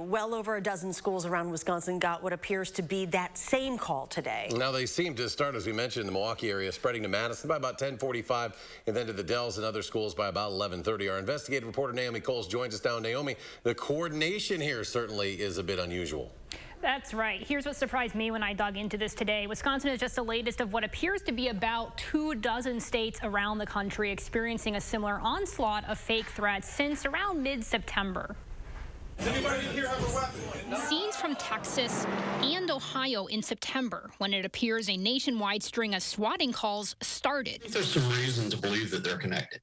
Well over a dozen schools around Wisconsin got what appears to be that same call today. Now they seem to start, as we mentioned, in the Milwaukee area, spreading to Madison by about 10:45, and then to the Dells and other schools by about 11:30. Our investigative reporter Naomi Coles joins us now. Naomi, the coordination here certainly is a bit unusual. That's right. Here's what surprised me when I dug into this today. Wisconsin is just the latest of what appears to be about 24 states around the country experiencing a similar onslaught of fake threats since around mid-September. Anybody here have a weapon? Scenes from Texas and Ohio in September, when it appears a nationwide string of swatting calls started. I think there's some reason to believe that they're connected.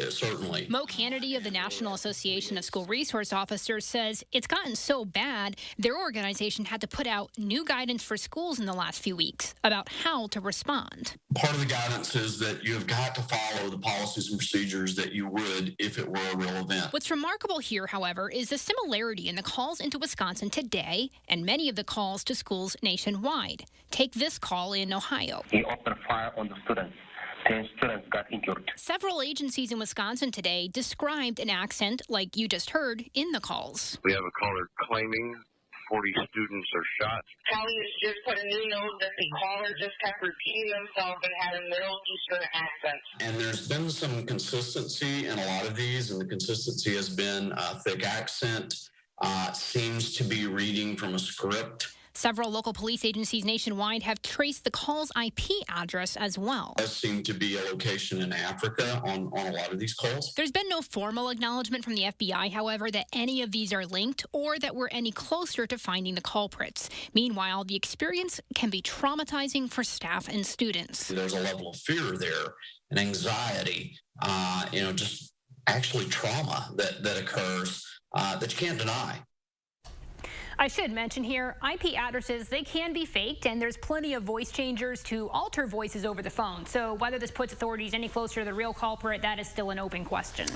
Certainly. Mo Kennedy of the National Association of School Resource Officers says it's gotten so bad, their organization had to put out new guidance for schools in the last few weeks about how to respond. Part of the guidance is that you have got to follow the policies and procedures that you would if it were a real event. What's remarkable here, however, is the similarity in the calls into Wisconsin today and many of the calls to schools nationwide. Take this call in Ohio. He opened fire on the students. 10 students got injured. Several agencies in Wisconsin today described an accent like you just heard in the calls. We have a caller claiming 40 students are shot. Callie has just put a new note that the caller just kept repeating themselves and had a Middle Eastern accent. And there's been some consistency in a lot of these, and the consistency has been thick accent, seems to be reading from a script. Several local police agencies nationwide have traced the call's IP address as well. There does seem to be a location in Africa on a lot of these calls. There's been no formal acknowledgement from the FBI, however, that any of these are linked or that we're any closer to finding the culprits. Meanwhile, the experience can be traumatizing for staff and students. There's a level of fear there and anxiety, just actually trauma that occurs that you can't deny. I should mention here, IP addresses, they can be faked, and there's plenty of voice changers to alter voices over the phone. So whether this puts authorities any closer to the real culprit, that is still an open question.